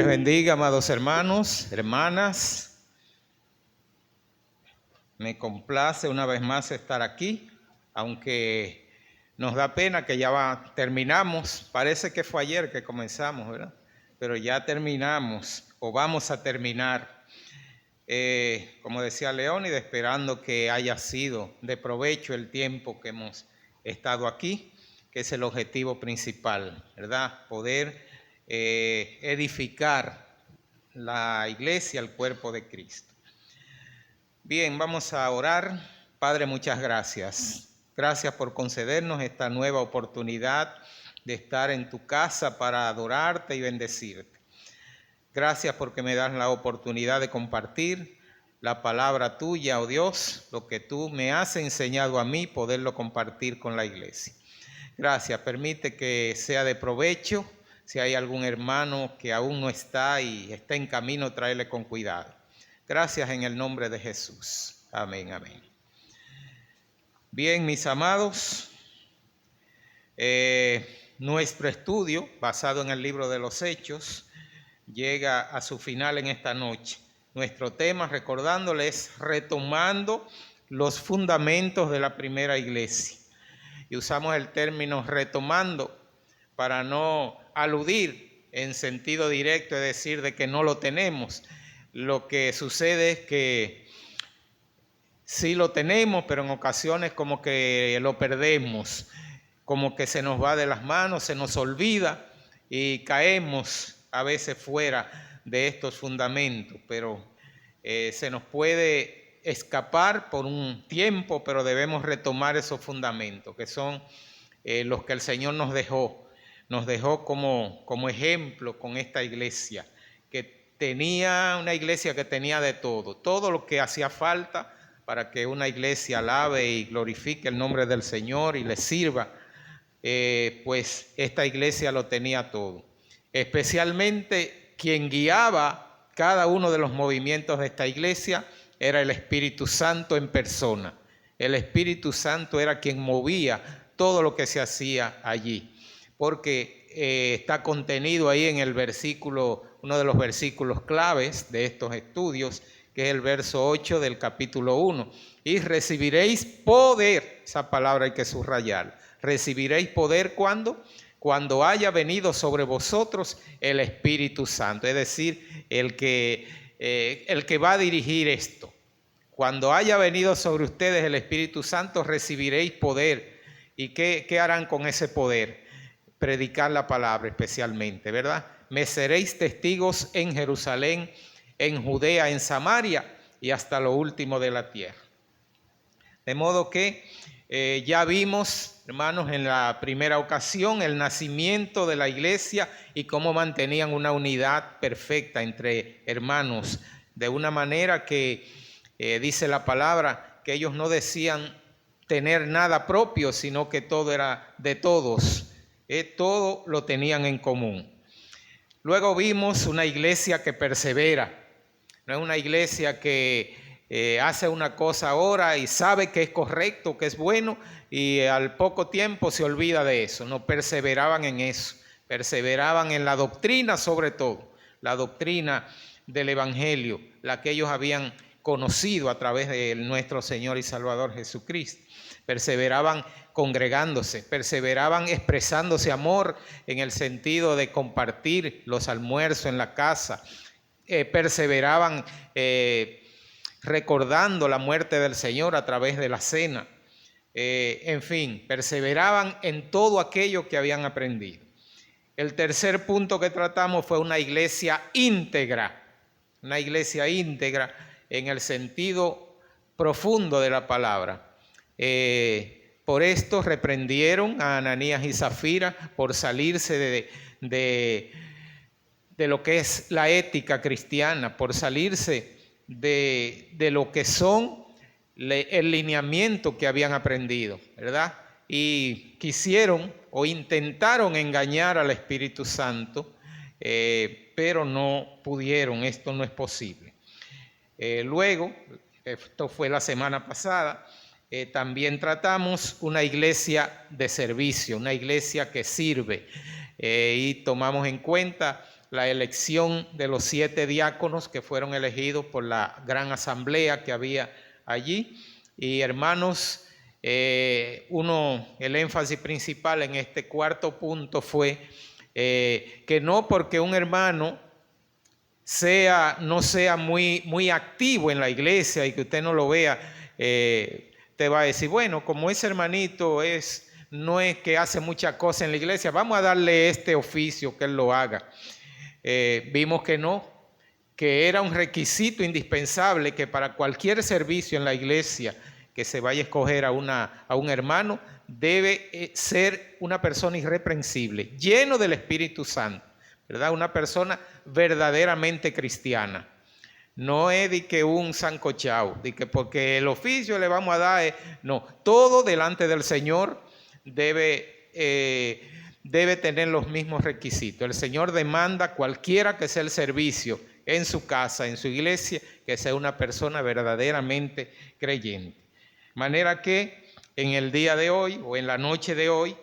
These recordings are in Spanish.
bendiga, amados hermanos, hermanas. Me complace una vez más estar aquí, aunque nos da pena que ya terminamos. Parece que fue ayer que comenzamos, ¿verdad? Pero ya terminamos o vamos a terminar. Como decía Leónidas, esperando que haya sido de provecho el tiempo que hemos estado aquí, que es el objetivo principal, ¿verdad? Poder edificar la iglesia, el cuerpo de Cristo. Bien, vamos a orar. Padre, muchas gracias. Gracias por concedernos esta nueva oportunidad de estar en tu casa para adorarte y bendecirte. Gracias porque me das la oportunidad de compartir la palabra tuya, oh Dios, lo que tú me has enseñado a mí, poderlo compartir con la iglesia. Gracias, permite que sea de provecho. Si hay algún hermano que aún no está y está en camino, tráele con cuidado. Gracias en el nombre de Jesús. Amén, amén. Bien, mis amados, nuestro estudio basado en el libro de los Hechos llega a su final en esta noche. Nuestro tema, recordándole, es retomando los fundamentos de la primera iglesia. Y usamos el término retomando para no aludir en sentido directo, es decir, de que no lo tenemos. Lo que sucede es que sí lo tenemos, pero en ocasiones como que lo perdemos, como que se nos va de las manos, se nos olvida y caemos a veces fuera de estos fundamentos, pero se nos puede escapar por un tiempo, pero debemos retomar esos fundamentos, que son los que el Señor nos dejó como ejemplo con esta iglesia, que tenía una iglesia que tenía de todo lo que hacía falta para que una iglesia alabe y glorifique el nombre del Señor y le sirva, pues esta iglesia lo tenía todo. Especialmente quien guiaba cada uno de los movimientos de esta iglesia era el Espíritu Santo en persona. El Espíritu Santo era quien movía todo lo que se hacía allí, porque está contenido ahí en el versículo, uno de los versículos claves de estos estudios, que es el verso 8 del capítulo 1. Y recibiréis poder, esa palabra hay que subrayar. Recibiréis poder cuando haya venido sobre vosotros el Espíritu Santo, es decir, el que va a dirigir esto. Cuando haya venido sobre ustedes el Espíritu Santo, recibiréis poder. ¿Y qué harán con ese poder? Predicar la palabra especialmente, ¿verdad? Me seréis testigos en Jerusalén, en Judea, en Samaria y hasta lo último de la tierra. De modo que ya vimos, hermanos, en la primera ocasión el nacimiento de la iglesia y cómo mantenían una unidad perfecta entre hermanos, de una manera que dice la palabra que ellos no decían tener nada propio, sino que todo era de todos, todo lo tenían en común. Luego vimos una iglesia que persevera, no es una iglesia que hace una cosa ahora y sabe que es correcto, que es bueno, y al poco tiempo se olvida de eso. No, perseveraban en eso, perseveraban en la doctrina, sobre todo, la doctrina del Evangelio, la que ellos habían conocido a través de nuestro Señor y Salvador Jesucristo. Perseveraban congregándose, perseveraban expresándose amor en el sentido de compartir los almuerzos en la casa, perseveraban recordando la muerte del Señor a través de la cena, en fin, perseveraban en todo aquello que habían aprendido. El tercer punto que tratamos fue una iglesia íntegra en el sentido profundo de la palabra. Por esto reprendieron a Ananías y Zafira por salirse de lo que es la ética cristiana, por salirse de lo que son el lineamiento que habían aprendido, ¿verdad? Y quisieron o intentaron engañar al Espíritu Santo, pero no pudieron, esto no es posible. Luego, esto fue la semana pasada, también tratamos una iglesia de servicio, una iglesia que sirve, y tomamos en cuenta la elección de los 7 diáconos que fueron elegidos por la gran asamblea que había allí. Y hermanos, el énfasis principal en este cuarto punto fue que no porque un hermano no sea muy activo en la iglesia y que usted no lo vea, te va a decir, bueno, como ese hermanito no es que hace muchas cosas en la iglesia, vamos a darle este oficio que él lo haga. Vimos que no, que era un requisito indispensable que para cualquier servicio en la iglesia que se vaya a escoger a un hermano, debe ser una persona irreprensible, lleno del Espíritu Santo, ¿verdad? Una persona verdaderamente cristiana. No es de que un sancochao, de que porque el oficio le vamos a dar, no, todo delante del Señor debe tener los mismos requisitos. El Señor demanda cualquiera que sea el servicio en su casa, en su iglesia, que sea una persona verdaderamente creyente. De manera que en el día de hoy o en la noche de hoy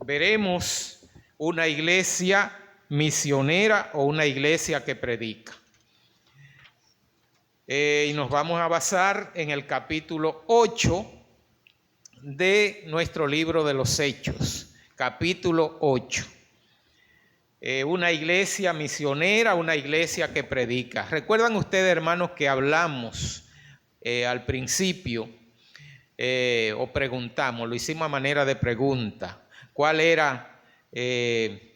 veremos una iglesia misionera o una iglesia que predica. Y nos vamos a basar en el capítulo 8 de nuestro libro de los Hechos, capítulo 8. Una iglesia misionera, una iglesia que predica. ¿Recuerdan ustedes, hermanos, que hablamos al principio o preguntamos, lo hicimos a manera de pregunta, cuál era el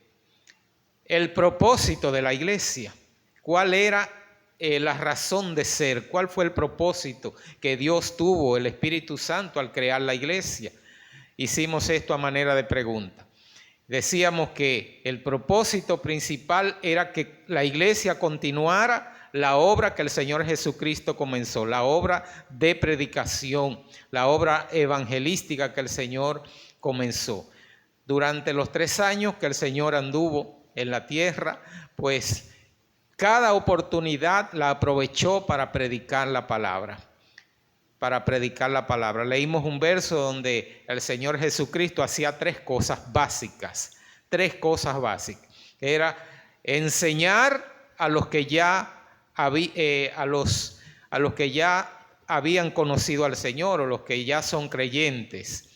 propósito de la iglesia? ¿Cuál era la razón de ser? ¿Cuál fue el propósito que Dios tuvo, el Espíritu Santo, al crear la iglesia? Hicimos esto a manera de pregunta. Decíamos que el propósito principal era que la iglesia continuara la obra que el Señor Jesucristo comenzó, la obra de predicación, la obra evangelística que el Señor comenzó. Durante los 3 años que el Señor anduvo en la tierra, pues cada oportunidad la aprovechó para predicar la palabra. Leímos un verso donde el Señor Jesucristo hacía 3 cosas básicas. Era enseñar a los que ya habían conocido al Señor o los que ya son creyentes.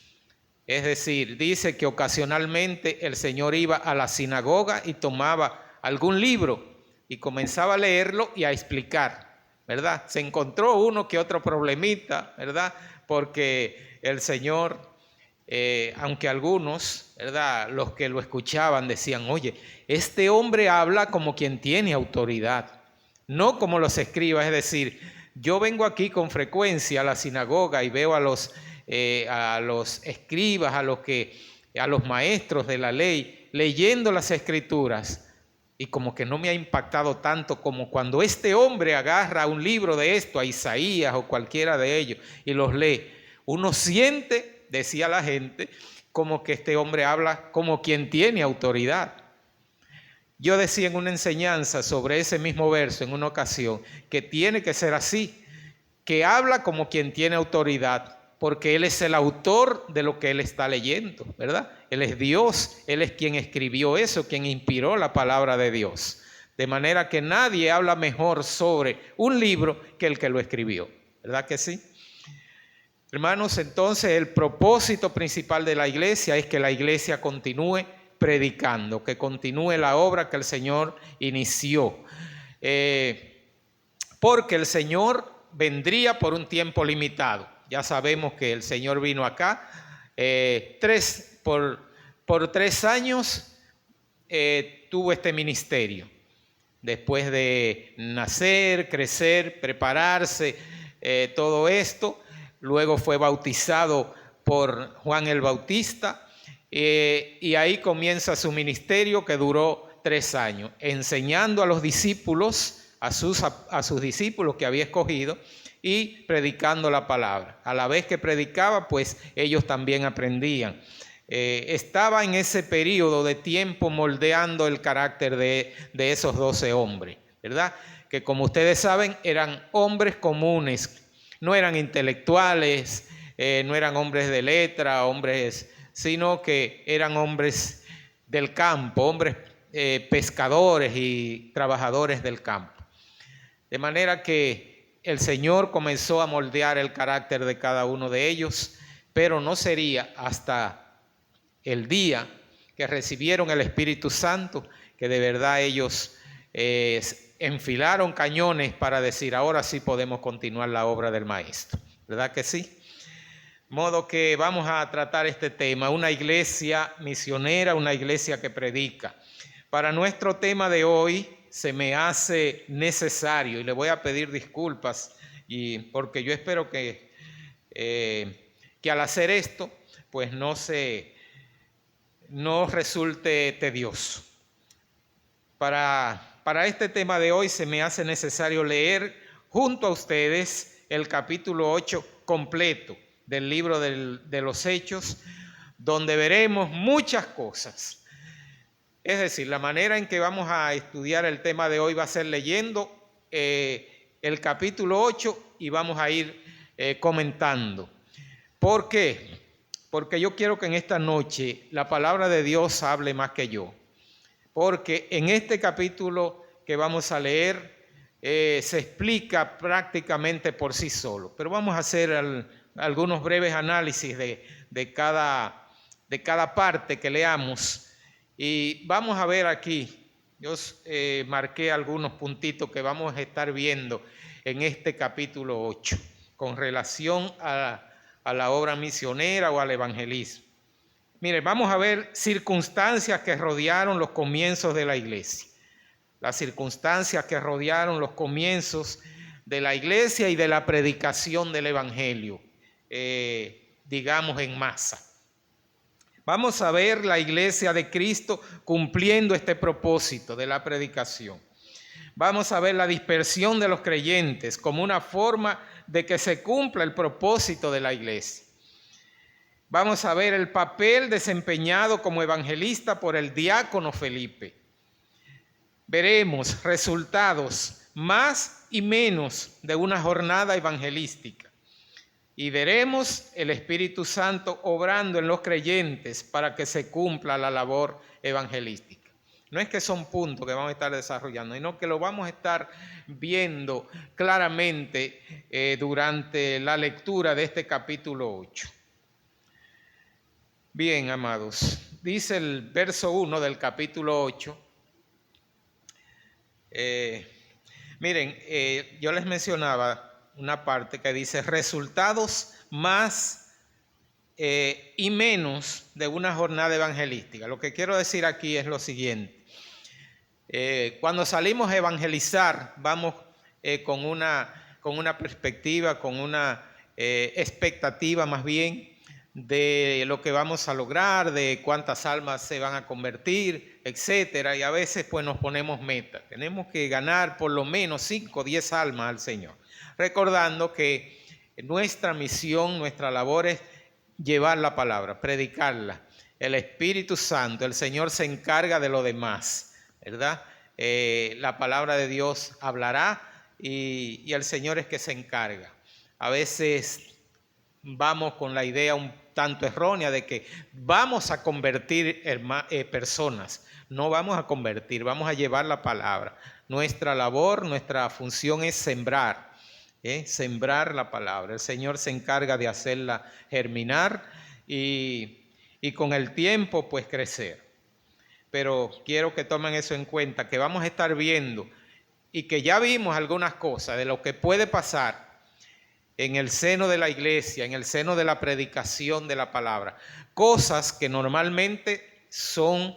Es decir, dice que ocasionalmente el Señor iba a la sinagoga y tomaba algún libro y comenzaba a leerlo y a explicar, ¿verdad? Se encontró uno que otro problemita, ¿verdad? Porque el Señor, aunque algunos, ¿verdad?, los que lo escuchaban decían, oye, este hombre habla como quien tiene autoridad, no como los escribas. Es decir, yo vengo aquí con frecuencia a la sinagoga y veo a los escribas, a los maestros de la ley, leyendo las escrituras, y como que no me ha impactado tanto como cuando este hombre agarra un libro de esto, a Isaías o cualquiera de ellos, y los lee. Uno siente, decía la gente, como que este hombre habla como quien tiene autoridad. Yo decía en una enseñanza sobre ese mismo verso en una ocasión, que tiene que ser así, que habla como quien tiene autoridad, porque Él es el autor de lo que Él está leyendo, ¿verdad? Él es Dios, Él es quien escribió eso, quien inspiró la palabra de Dios. De manera que nadie habla mejor sobre un libro que el que lo escribió, ¿verdad que sí? Hermanos, entonces el propósito principal de la iglesia es que la iglesia continúe predicando, que continúe la obra que el Señor inició. Porque el Señor vendría por un tiempo limitado. Ya sabemos que el Señor vino acá por 3 años tuvo este ministerio. Después de nacer, crecer, prepararse, todo esto, luego fue bautizado por Juan el Bautista y ahí comienza su ministerio que duró 3 años, enseñando a los discípulos, a sus discípulos que había escogido, y predicando la palabra. A la vez que predicaba, pues ellos también aprendían. Estaba en ese periodo de tiempo moldeando el carácter de esos 12 hombres, ¿verdad? Que como ustedes saben, eran hombres comunes, no eran intelectuales, no eran hombres de letra, sino que eran hombres del campo, hombres pescadores y trabajadores del campo. De manera que el Señor comenzó a moldear el carácter de cada uno de ellos, pero no sería hasta el día que recibieron el Espíritu Santo que de verdad ellos enfilaron cañones para decir, ahora sí podemos continuar la obra del Maestro. ¿Verdad que sí? Modo que vamos a tratar este tema, una iglesia misionera, una iglesia que predica. Para nuestro tema de hoy se me hace necesario, y le voy a pedir disculpas, porque yo espero que al hacer esto, pues no resulte tedioso. Para este tema de hoy se me hace necesario leer junto a ustedes el capítulo 8 completo del libro de los Hechos, donde veremos muchas cosas. Es decir, la manera en que vamos a estudiar el tema de hoy va a ser leyendo el capítulo 8 y vamos a ir comentando. ¿Por qué? Porque yo quiero que en esta noche la palabra de Dios hable más que yo. Porque en este capítulo que vamos a leer se explica prácticamente por sí solo. Pero vamos a hacer algunos breves análisis de cada parte que leamos. Y vamos a ver aquí, yo marqué algunos puntitos que vamos a estar viendo en este capítulo 8 con relación a la obra misionera o al evangelismo. Mire, vamos a ver circunstancias que rodearon los comienzos de la iglesia. Las circunstancias que rodearon los comienzos de la iglesia y de la predicación del evangelio, digamos en masa. Vamos a ver la iglesia de Cristo cumpliendo este propósito de la predicación. Vamos a ver la dispersión de los creyentes como una forma de que se cumpla el propósito de la iglesia. Vamos a ver el papel desempeñado como evangelista por el diácono Felipe. Veremos resultados más y menos de una jornada evangelística. Y veremos el Espíritu Santo obrando en los creyentes para que se cumpla la labor evangelística. No es que son puntos que vamos a estar desarrollando, sino que lo vamos a estar viendo claramente durante la lectura de este capítulo 8. Bien, amados, dice el verso 1 del capítulo 8. Miren, yo les mencionaba una parte que dice resultados más y menos de una jornada evangelística. Lo que quiero decir aquí es lo siguiente. Cuando salimos a evangelizar, vamos con una perspectiva, con una expectativa más bien de lo que vamos a lograr, de cuántas almas se van a convertir, etcétera, y a veces pues nos ponemos metas. Tenemos que ganar por lo menos 5 o 10 almas al Señor, recordando que nuestra misión, nuestra labor es llevar la palabra, predicarla. El Espíritu Santo, el Señor se encarga de lo demás, ¿verdad? La palabra de Dios hablará y el Señor es que se encarga. A veces vamos con la idea un tanto errónea de que vamos a convertir personas. No vamos a convertir, vamos a llevar la palabra. Nuestra labor, nuestra función es sembrar, sembrar la palabra. El Señor se encarga de hacerla germinar y con el tiempo pues crecer. Pero quiero que tomen eso en cuenta, que vamos a estar viendo y que ya vimos algunas cosas de lo que puede pasar en el seno de la iglesia, en el seno de la predicación de la palabra. Cosas que normalmente son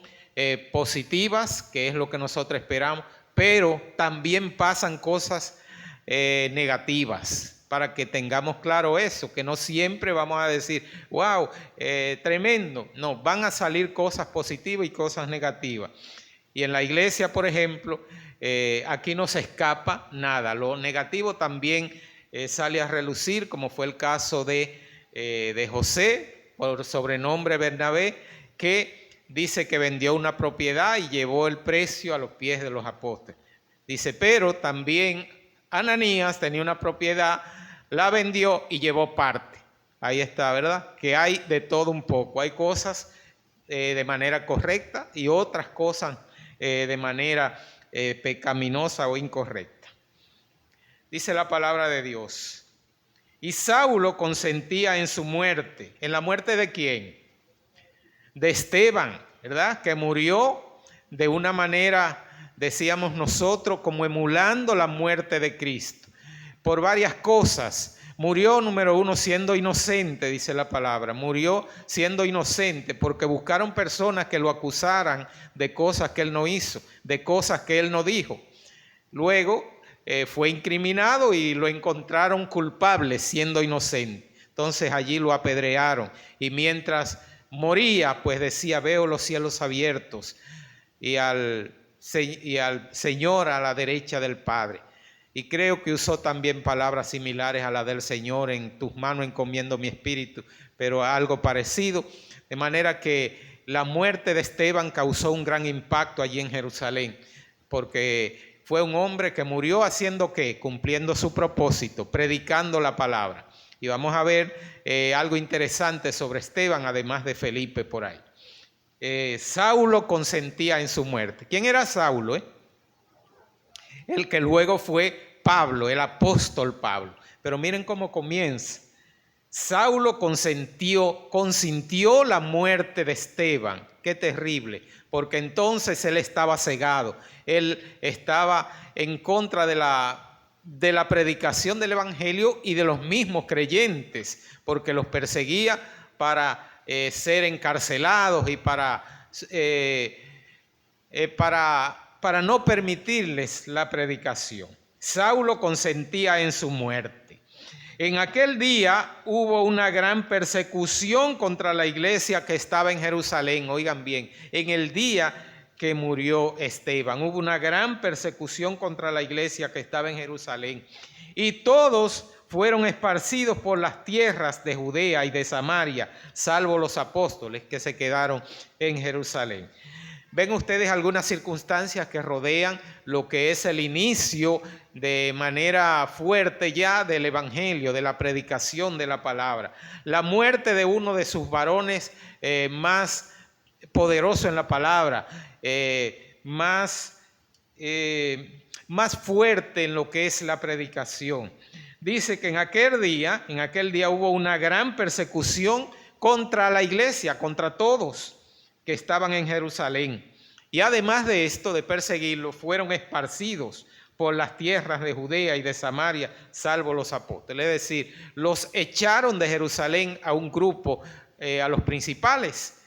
positivas, que es lo que nosotros esperamos, pero también pasan cosas negativas, para que tengamos claro eso, que no siempre vamos a decir, wow, tremendo. No, van a salir cosas positivas y cosas negativas. Y en la iglesia, por ejemplo, aquí no se escapa nada. Lo negativo también sale a relucir, como fue el caso de José, por sobrenombre Bernabé, que dice que vendió una propiedad y llevó el precio a los pies de los apóstoles. Dice, pero también Ananías tenía una propiedad, la vendió y llevó parte. Ahí está, ¿verdad? Que hay de todo un poco. Hay cosas de manera correcta y otras cosas de manera pecaminosa o incorrecta. Dice la palabra de Dios. Y Saulo consentía en su muerte. ¿En la muerte de quién? De Esteban, ¿verdad? Que murió de una manera, decíamos nosotros, como emulando la muerte de Cristo. Por varias cosas. Murió, número uno, siendo inocente, dice la palabra. Murió siendo inocente porque buscaron personas que lo acusaran de cosas que él no hizo, de cosas que él no dijo. Luego fue incriminado y lo encontraron culpable siendo inocente. Entonces allí lo apedrearon. Y mientras moría, pues decía, veo los cielos abiertos y al Señor a la derecha del Padre. Y creo que usó también palabras similares a las del Señor, en tus manos encomiendo mi espíritu, pero algo parecido. De manera que la muerte de Esteban causó un gran impacto allí en Jerusalén, porque fue un hombre que murió haciendo ¿qué? Cumpliendo su propósito, predicando la palabra. Y vamos a ver algo interesante sobre Esteban, además de Felipe por ahí. Saulo consentía en su muerte. ¿Quién era Saulo? El que luego fue Pablo, el apóstol Pablo. Pero miren cómo comienza. Saulo consintió la muerte de Esteban. Qué terrible, porque entonces él estaba cegado. Él estaba en contra de la predicación del evangelio y de los mismos creyentes, porque los perseguía para ser encarcelados y para no permitirles la predicación. Saulo consentía en su muerte. En aquel día hubo una gran persecución contra la iglesia que estaba en Jerusalén. Oigan bien, en el día que murió Esteban, hubo una gran persecución contra la iglesia que estaba en Jerusalén. Y todos fueron esparcidos por las tierras de Judea y de Samaria, salvo los apóstoles que se quedaron en Jerusalén. Ven ustedes algunas circunstancias que rodean lo que es el inicio de manera fuerte ya del evangelio, de la predicación de la palabra. La muerte de uno de sus varones más poderoso en la palabra, más fuerte en lo que es la predicación. Dice que en aquel día hubo una gran persecución contra la iglesia, contra todos que estaban en Jerusalén. Y además de esto, de perseguirlos, fueron esparcidos por las tierras de Judea y de Samaria, salvo los apóstoles. Es decir, los echaron de Jerusalén a un grupo, a los principales,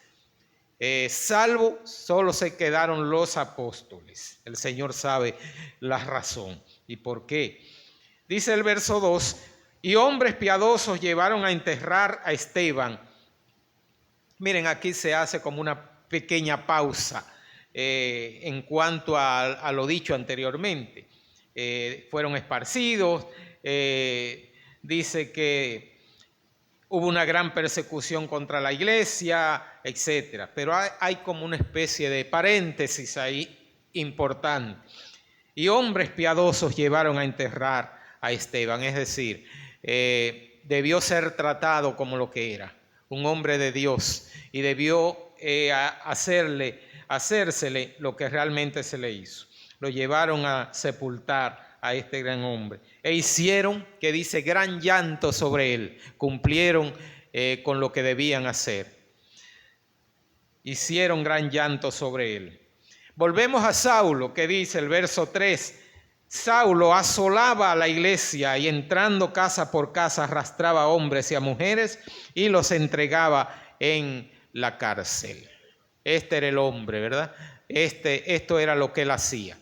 salvo solo se quedaron los apóstoles. El Señor sabe la razón y por qué. Dice el verso 2, y hombres piadosos llevaron a enterrar a Esteban. Miren, aquí se hace como una pequeña pausa en cuanto a lo dicho anteriormente. Fueron esparcidos, dice que hubo una gran persecución contra la iglesia, etc. Pero hay como una especie de paréntesis ahí importante. Y hombres piadosos llevaron a enterrar a Esteban, es decir, debió ser tratado como lo que era, un hombre de Dios, y debió hacérsele lo que realmente se le hizo. Lo llevaron a sepultar a este gran hombre e hicieron, que dice, gran llanto sobre él. Cumplieron con lo que debían hacer. Hicieron gran llanto sobre él. Volvemos a Saulo, que dice el verso 3, Saulo asolaba a la iglesia y entrando casa por casa arrastraba a hombres y a mujeres y los entregaba en la cárcel. Este era el hombre, ¿verdad? Esto era lo que él hacía.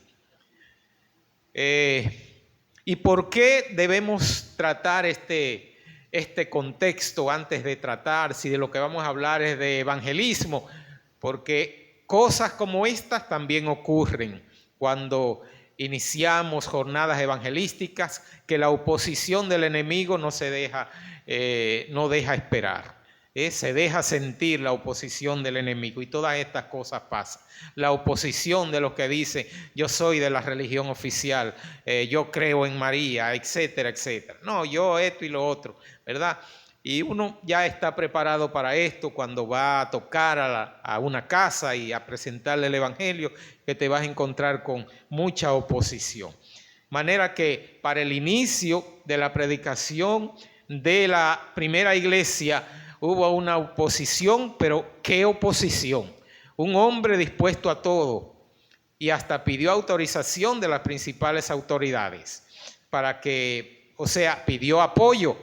¿Y por qué debemos tratar este contexto antes de tratar si de lo que vamos a hablar es de evangelismo? Porque cosas como estas también ocurren cuando iniciamos jornadas evangelísticas, que la oposición del enemigo no deja esperar. Se deja sentir la oposición del enemigo y todas estas cosas pasan. La oposición de los que dicen yo soy de la religión oficial, yo creo en María, etcétera, etcétera. No, yo esto y lo otro, ¿verdad? Y uno ya está preparado para esto cuando va a tocar a una casa y a presentarle el evangelio, que te vas a encontrar con mucha oposición. Manera que para el inicio de la predicación de la primera iglesia hubo una oposición, pero ¿qué oposición? Un hombre dispuesto a todo y hasta pidió autorización de las principales autoridades para que, o sea, pidió apoyo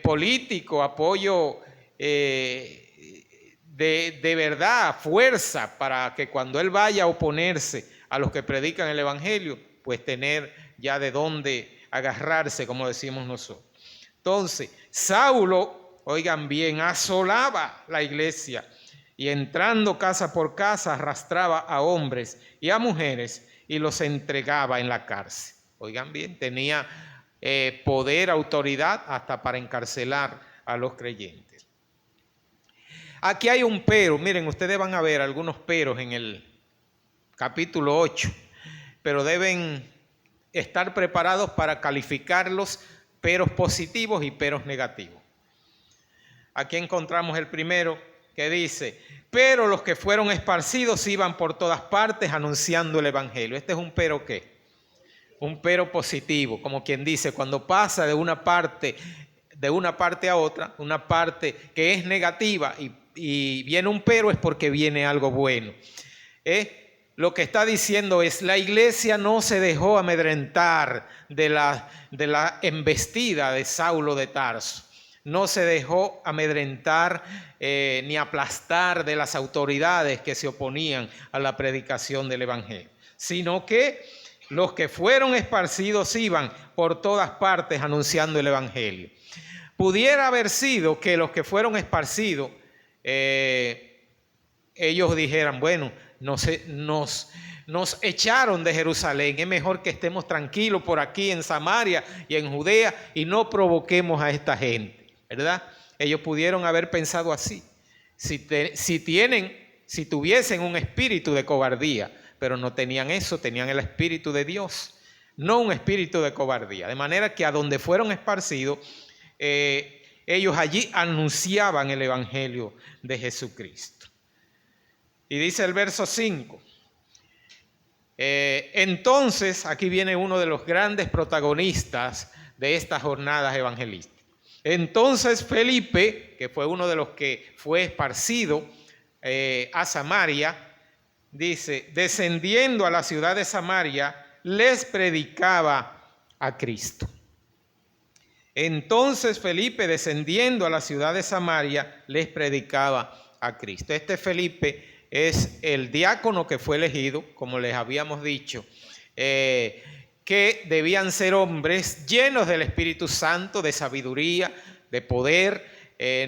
político, apoyo de verdad, fuerza, para que cuando él vaya a oponerse a los que predican el evangelio, pues tener ya de dónde agarrarse, como decimos nosotros. Entonces, Saulo, oigan bien, asolaba la iglesia y entrando casa por casa arrastraba a hombres y a mujeres y los entregaba en la cárcel. Oigan bien, tenía poder, autoridad hasta para encarcelar a los creyentes. Aquí hay un pero, miren, ustedes van a ver algunos peros en el capítulo 8, pero deben estar preparados para calificarlos, peros positivos y peros negativos. Aquí encontramos el primero que dice: pero los que fueron esparcidos iban por todas partes anunciando el evangelio. Este es un pero ¿qué? Un pero positivo, como quien dice, cuando pasa de una parte a otra, una parte que es negativa y viene un pero, es porque viene algo bueno. Lo que está diciendo es: la iglesia no se dejó amedrentar de la embestida de Saulo de Tarso. No se dejó amedrentar ni aplastar de las autoridades que se oponían a la predicación del evangelio, sino que los que fueron esparcidos iban por todas partes anunciando el evangelio. Pudiera haber sido que los que fueron esparcidos, ellos dijeran: bueno, nos echaron de Jerusalén, es mejor que estemos tranquilos por aquí en Samaria y en Judea y no provoquemos a esta gente, ¿verdad? Ellos pudieron haber pensado así, si tuviesen un espíritu de cobardía, pero no tenían eso, tenían el espíritu de Dios, no un espíritu de cobardía. De manera que a donde fueron esparcidos, ellos allí anunciaban el evangelio de Jesucristo. Y dice el verso 5, entonces, aquí viene uno de los grandes protagonistas de estas jornadas evangelísticas. Entonces Felipe, que fue uno de los que fue esparcido a Samaria, dice: descendiendo a la ciudad de Samaria, les predicaba a Cristo. Entonces Felipe, descendiendo a la ciudad de Samaria, les predicaba a Cristo. Este Felipe es el diácono que fue elegido, como les habíamos dicho, que debían ser hombres llenos del Espíritu Santo, de sabiduría, de poder,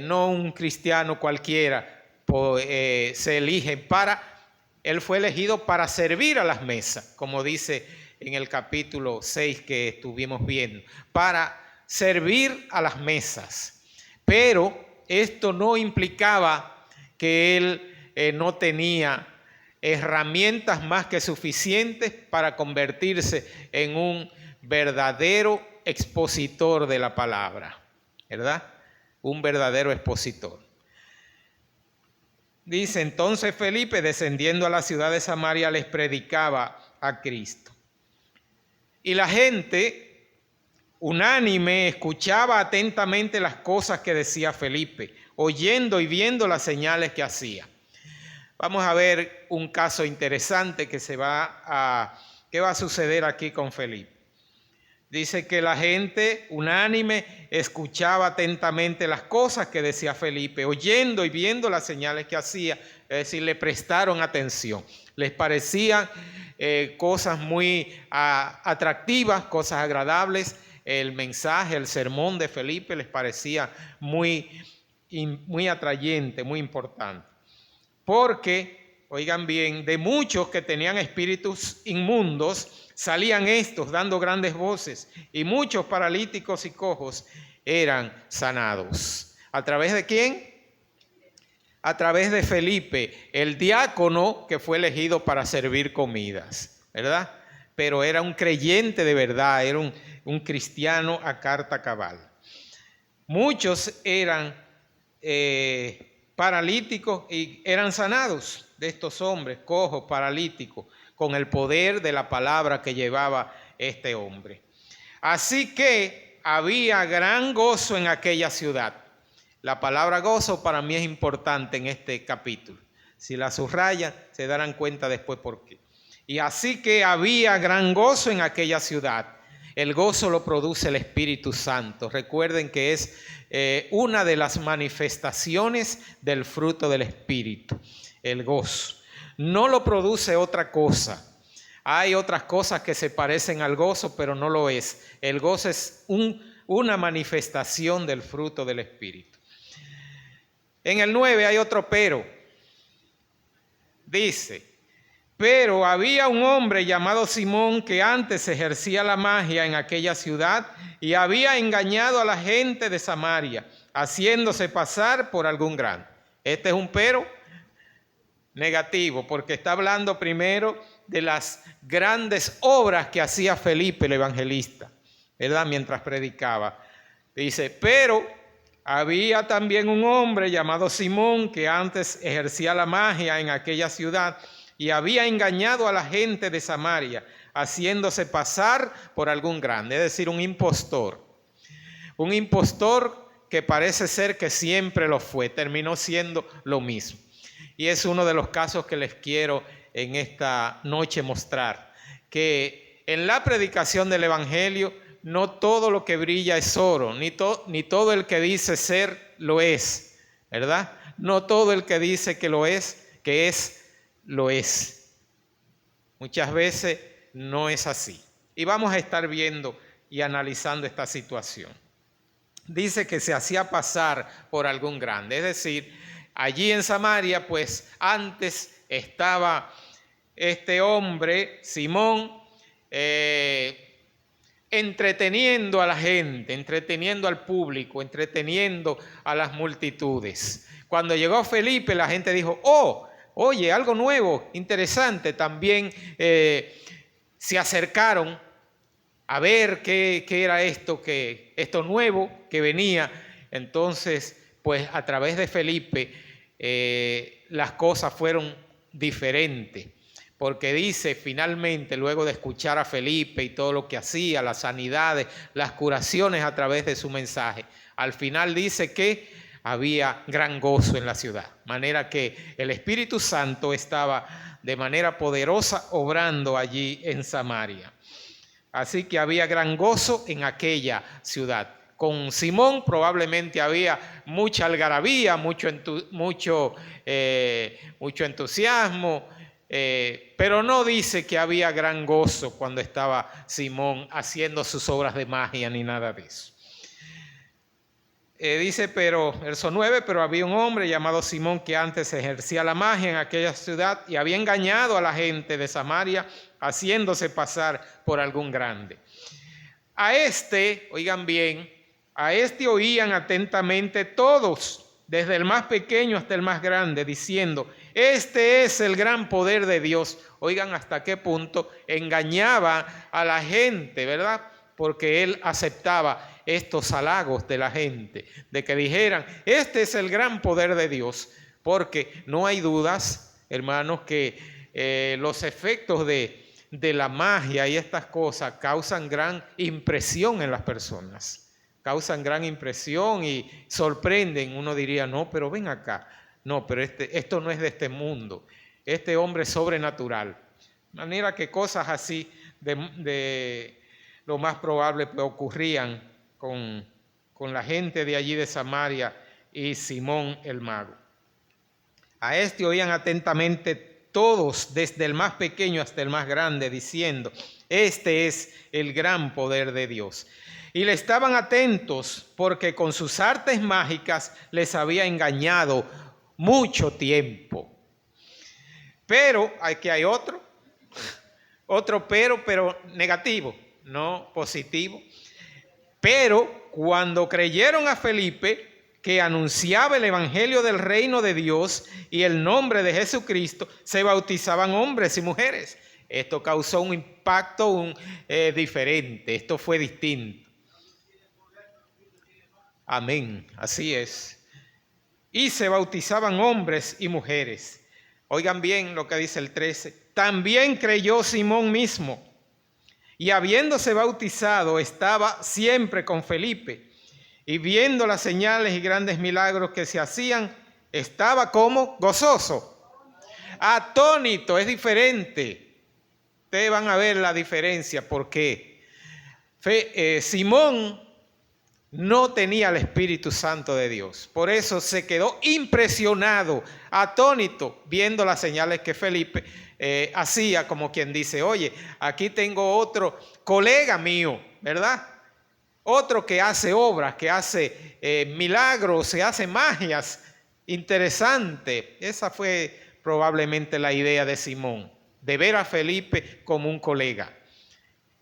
no un cristiano cualquiera se elige él fue elegido para servir a las mesas, como dice en el capítulo 6 que estuvimos viendo, para servir a las mesas. Pero esto no implicaba que él no tenía herramientas más que suficientes para convertirse en un verdadero expositor de la palabra, ¿verdad? Un verdadero expositor. Dice: entonces Felipe, descendiendo a la ciudad de Samaria, les predicaba a Cristo. Y la gente, unánime, escuchaba atentamente las cosas que decía Felipe, oyendo y viendo las señales que hacía. Vamos a ver un caso interesante que va a suceder aquí con Felipe. Dice que la gente unánime escuchaba atentamente las cosas que decía Felipe, oyendo y viendo las señales que hacía, es decir, le prestaron atención. Les parecían cosas muy atractivas, cosas agradables. El mensaje, el sermón de Felipe les parecía muy atrayente, muy importante. Porque, oigan bien, de muchos que tenían espíritus inmundos, salían estos dando grandes voces, y muchos paralíticos y cojos eran sanados. ¿A través de quién? A través de Felipe, el diácono que fue elegido para servir comidas, ¿verdad? pero era un creyente de verdad, era un cristiano a carta cabal. Muchos eran paralíticos y eran sanados de estos hombres, cojos, paralíticos, con el poder de la palabra que llevaba este hombre. Así que había gran gozo en aquella ciudad. La palabra gozo para mí es importante en este capítulo. Si la subrayan, se darán cuenta después por qué. Y así que había gran gozo en aquella ciudad. El gozo lo produce el Espíritu Santo. Recuerden que es una de las manifestaciones del fruto del Espíritu, el gozo. No lo produce otra cosa. Hay otras cosas que se parecen al gozo, pero no lo es. El gozo es una manifestación del fruto del Espíritu. En el 9 hay otro pero. Dice, pero había un hombre llamado Simón que antes ejercía la magia en aquella ciudad y había engañado a la gente de Samaria, haciéndose pasar por algún grande. Este es un pero negativo, porque está hablando primero de las grandes obras que hacía Felipe el evangelista, ¿verdad? Mientras predicaba. Dice, pero había también un hombre llamado Simón que antes ejercía la magia en aquella ciudad y había engañado a la gente de Samaria, haciéndose pasar por algún grande, es decir, un impostor. Un impostor que parece ser que siempre lo fue, terminó siendo lo mismo. Y es uno de los casos que les quiero en esta noche mostrar, que en la predicación del Evangelio no todo lo que brilla es oro, ni todo el que dice ser lo es, ¿verdad? No todo el que dice que lo es, lo es. Muchas veces no es así. Y vamos a estar viendo y analizando esta situación. Dice que se hacía pasar por algún grande, es decir, allí en Samaria, pues antes estaba este hombre, Simón, entreteniendo a la gente, entreteniendo al público, entreteniendo a las multitudes. Cuando llegó Felipe, la gente dijo, oye, algo nuevo, interesante. También se acercaron a ver qué era esto nuevo que venía. Entonces, pues a través de Felipe, las cosas fueron diferentes. Porque dice finalmente, luego de escuchar a Felipe y todo lo que hacía, las sanidades, las curaciones a través de su mensaje, al final dice que había gran gozo en la ciudad. Manera que el Espíritu Santo estaba de manera poderosa obrando allí en Samaria. Así que había gran gozo en aquella ciudad. Con Simón probablemente había mucha algarabía, mucho entusiasmo, pero no dice que había gran gozo cuando estaba Simón haciendo sus obras de magia ni nada de eso. Dice, verso 9, pero había un hombre llamado Simón que antes ejercía la magia en aquella ciudad y había engañado a la gente de Samaria haciéndose pasar por algún grande. A este, oigan bien, a este oían atentamente todos, desde el más pequeño hasta el más grande, diciendo, este es el gran poder de Dios. Oigan hasta qué punto engañaba a la gente, ¿verdad? Porque él aceptaba estos halagos de la gente, de que dijeran, este es el gran poder de Dios, porque no hay dudas, hermanos, que los efectos de la magia y estas cosas causan gran impresión en las personas. Causan gran impresión y sorprenden. Uno diría, no, pero ven acá. No, pero esto no es de este mundo. Este hombre es sobrenatural. De manera que cosas así de lo más probable ocurrían con la gente de allí de Samaria y Simón el mago. A este oían atentamente todos, desde el más pequeño hasta el más grande, diciendo, este es el gran poder de Dios. Y le estaban atentos porque con sus artes mágicas les había engañado mucho tiempo. Pero aquí hay otro pero negativo, no positivo. Pero cuando creyeron a Felipe, que anunciaba el evangelio del reino de Dios y el nombre de Jesucristo, se bautizaban hombres y mujeres. Esto causó un impacto diferente, esto fue distinto. Amén, así es. Y se bautizaban hombres y mujeres. Oigan bien lo que dice el 13. También creyó Simón mismo, y habiéndose bautizado estaba siempre con Felipe, y viendo las señales y grandes milagros que se hacían, estaba como gozoso, atónito. Es diferente. Ustedes van a ver la diferencia. ¿Por qué? Simón no tenía el Espíritu Santo de Dios. Por eso se quedó impresionado, atónito, viendo las señales que Felipe hacía, como quien dice, oye, aquí tengo otro colega mío, ¿verdad? Otro que hace obras, que hace milagros, se hace magias. Interesante. Esa fue probablemente la idea de Simón, de ver a Felipe como un colega.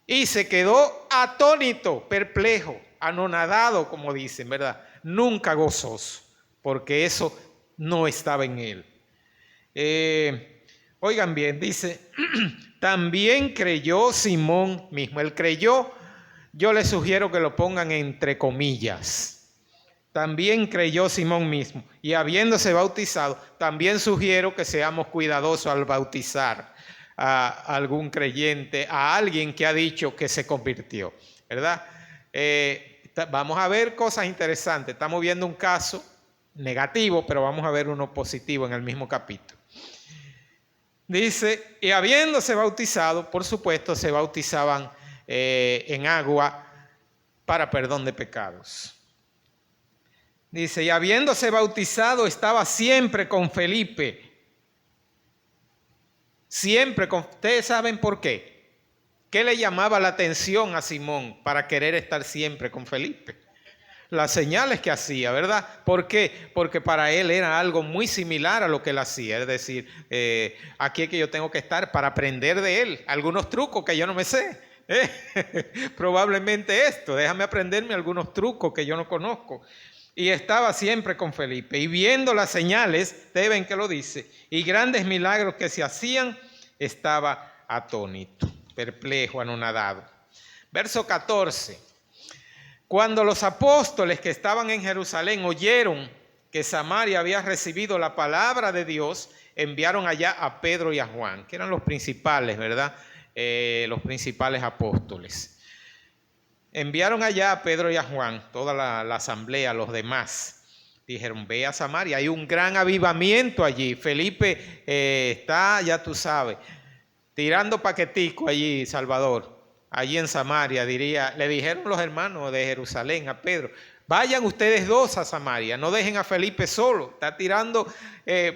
Y se quedó atónito, perplejo, anonadado, como dicen, ¿verdad? Nunca gozoso, porque eso no estaba en él. Oigan bien, dice, también creyó Simón mismo. Él creyó, yo les sugiero que lo pongan entre comillas. También creyó Simón mismo. Y habiéndose bautizado, también sugiero que seamos cuidadosos al bautizar a algún creyente, a alguien que ha dicho que se convirtió, ¿verdad? Vamos a ver cosas interesantes. Estamos viendo un caso negativo, pero vamos a ver uno positivo en el mismo capítulo. Dice, y habiéndose bautizado, por supuesto, se bautizaban en agua para perdón de pecados. Dice, y habiéndose bautizado estaba siempre con Felipe. Siempre con... ¿Ustedes saben por qué? ¿Qué le llamaba la atención a Simón para querer estar siempre con Felipe? Las señales que hacía, ¿verdad? ¿Por qué? Porque para él era algo muy similar a lo que él hacía. Es decir, aquí es que yo tengo que estar para aprender de él. Algunos trucos que yo no me sé. Probablemente esto. Déjame aprenderme algunos trucos que yo no conozco. Y estaba siempre con Felipe. Y viendo las señales, ustedes ven que lo dice, y grandes milagros que se hacían, estaba atónito, perplejo, anonadado. Verso 14. Cuando los apóstoles que estaban en Jerusalén oyeron que Samaria había recibido la palabra de Dios, enviaron allá a Pedro y a Juan, que eran los principales, ¿verdad? Los principales apóstoles. Enviaron allá a Pedro y a Juan, toda la asamblea, los demás. Dijeron, ve a Samaria, hay un gran avivamiento allí. Felipe está, ya tú sabes, tirando paquetico allí, Salvador. Allí en Samaria, le dijeron los hermanos de Jerusalén a Pedro, vayan ustedes dos a Samaria, no dejen a Felipe solo, está tirando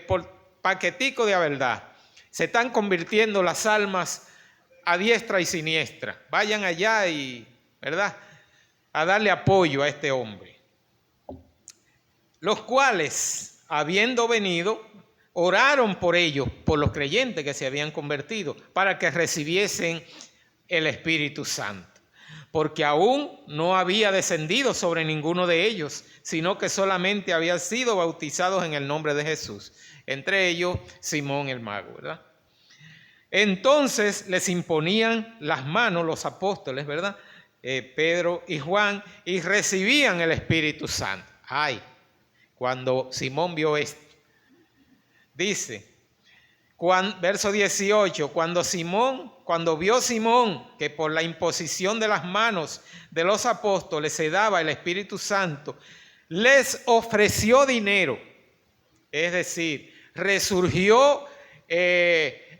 por paquetico de a verdad. Se están convirtiendo las almas a diestra y siniestra. Vayan allá y, ¿verdad?, a darle apoyo a este hombre. Los cuales, habiendo venido, oraron por ellos, por los creyentes que se habían convertido, para que recibiesen el Espíritu Santo, porque aún no había descendido sobre ninguno de ellos, sino que solamente habían sido bautizados en el nombre de Jesús, entre ellos Simón el mago, ¿verdad? Entonces les imponían las manos los apóstoles, ¿verdad? Pedro y Juan, y recibían el Espíritu Santo. Ay, cuando Simón vio esto, dice, verso 18, cuando vio Simón que por la imposición de las manos de los apóstoles se daba el Espíritu Santo, les ofreció dinero. Es decir, resurgió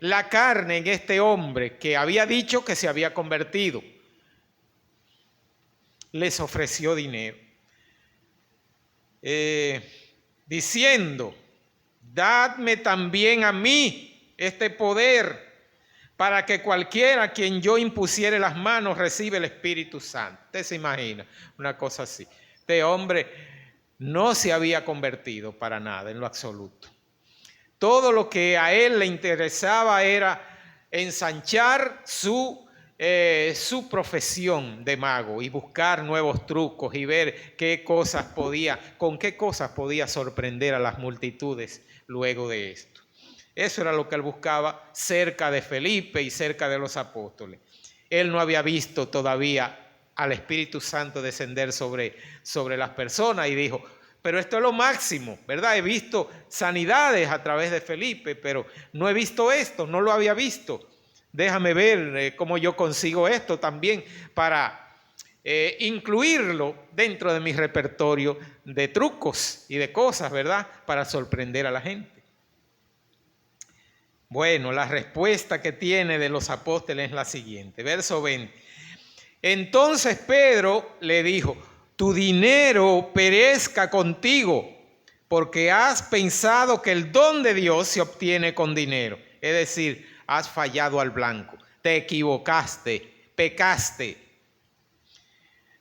la carne en este hombre que había dicho que se había convertido. Les ofreció dinero, diciendo, dadme también a mí este poder para que cualquiera a quien yo impusiere las manos reciba el Espíritu Santo. Usted se imagina una cosa así. Este hombre no se había convertido para nada, en lo absoluto. Todo lo que a él le interesaba era ensanchar su profesión de mago y buscar nuevos trucos y ver con qué cosas podía sorprender a las multitudes luego de esto. Eso era lo que él buscaba cerca de Felipe y cerca de los apóstoles. Él no había visto todavía al Espíritu Santo descender sobre las personas y dijo, pero esto es lo máximo, ¿verdad? He visto sanidades a través de Felipe, pero no he visto esto, no lo había visto. Déjame ver cómo yo consigo esto también para incluirlo dentro de mi repertorio de trucos y de cosas, ¿verdad? Para sorprender a la gente. Bueno, la respuesta que tiene de los apóstoles es la siguiente, verso 20. Entonces Pedro le dijo, tu dinero perezca contigo, porque has pensado que el don de Dios se obtiene con dinero. Es decir, has fallado al blanco, te equivocaste, pecaste.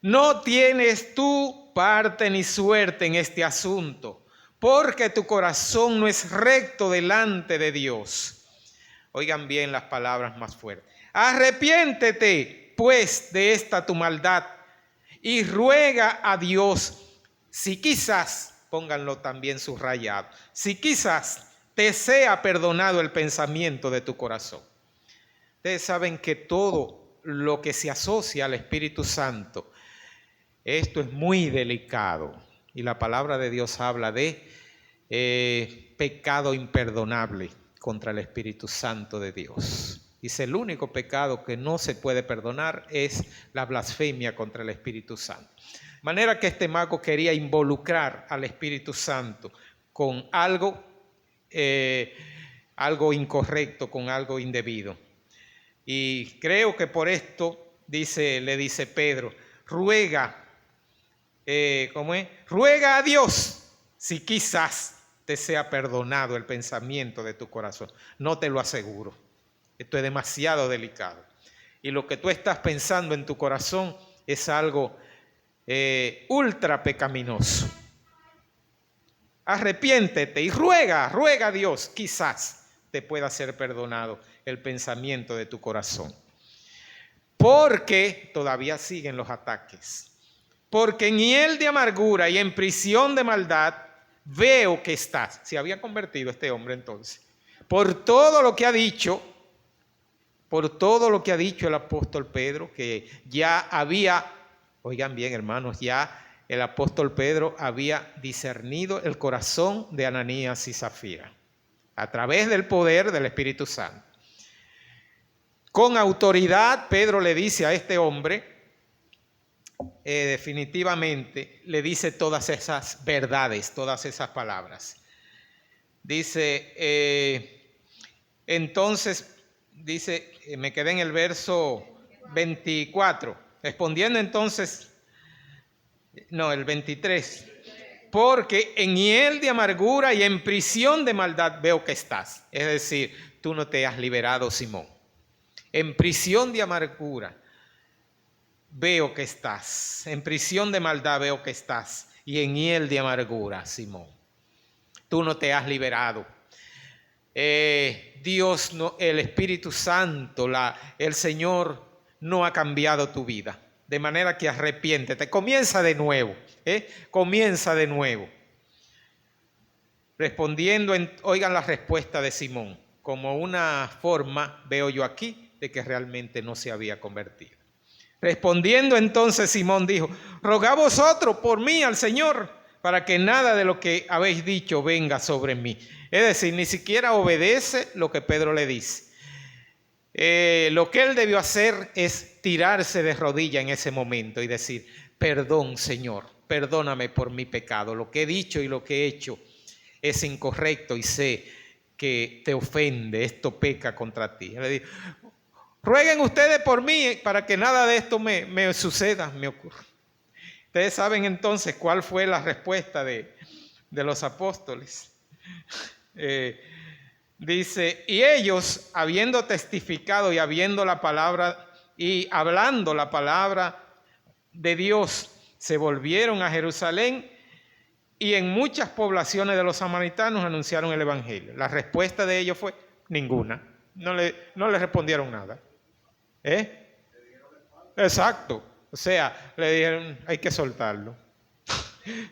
No tienes tú parte ni suerte en este asunto, porque tu corazón no es recto delante de Dios. Oigan bien las palabras más fuertes. Arrepiéntete, pues, de esta tu maldad y ruega a Dios, si quizás, pónganlo también subrayado, si quizás te sea perdonado el pensamiento de tu corazón. Ustedes saben que todo lo que se asocia al Espíritu Santo, esto es muy delicado y la palabra de Dios habla de pecado imperdonable contra el Espíritu Santo de Dios. Dice, el único pecado que no se puede perdonar es la blasfemia contra el Espíritu Santo. De manera que este mago quería involucrar al Espíritu Santo con algo incorrecto, con algo indebido. Y creo que por esto le dice Pedro, ruega a Dios si quizás te sea perdonado el pensamiento de tu corazón. No te lo aseguro. Esto es demasiado delicado. Y lo que tú estás pensando en tu corazón es algo ultra pecaminoso. Arrepiéntete y ruega a Dios, quizás te pueda ser perdonado el pensamiento de tu corazón. Porque todavía siguen los ataques. Porque en hiel de amargura y en prisión de maldad veo que estás. Se había convertido este hombre entonces. Por todo lo que ha dicho el apóstol Pedro, que ya había, oigan bien hermanos, ya el apóstol Pedro había discernido el corazón de Ananías y Zafira a través del poder del Espíritu Santo. Con autoridad, Pedro le dice a este hombre, definitivamente le dice todas esas verdades, todas esas palabras. Dice, entonces, me quedé en el verso 24, respondiendo entonces, el 23, porque en hiel de amargura y en prisión de maldad veo que estás. Es decir, tú no te has liberado, Simón. En prisión de amargura veo que estás, en prisión de maldad veo que estás, y en hiel de amargura, Simón. Tú no te has liberado. Dios, el Espíritu Santo, el Señor no ha cambiado tu vida. De manera que arrepiéntete, comienza de nuevo, comienza de nuevo. Respondiendo, oigan la respuesta de Simón, como una forma, veo yo aquí, de que realmente no se había convertido. Respondiendo entonces Simón dijo, rogad vosotros por mí al Señor, para que nada de lo que habéis dicho venga sobre mí. Es decir, ni siquiera obedece lo que Pedro le dice. Lo que él debió hacer es tirarse de rodillas en ese momento y decir, perdón Señor, perdóname por mi pecado. Lo que he dicho y lo que he hecho es incorrecto y sé que te ofende, esto peca contra ti. Él le dijo, rueguen ustedes por mí para que nada de esto me suceda, me ocurra. Ustedes saben entonces cuál fue la respuesta de los apóstoles. Dice, y ellos, habiendo testificado y habiendo la palabra y hablando la palabra de Dios, se volvieron a Jerusalén y en muchas poblaciones de los samaritanos anunciaron el evangelio. La respuesta de ellos fue ninguna. No le respondieron nada. Exacto. O sea, le dijeron, hay que soltarlo.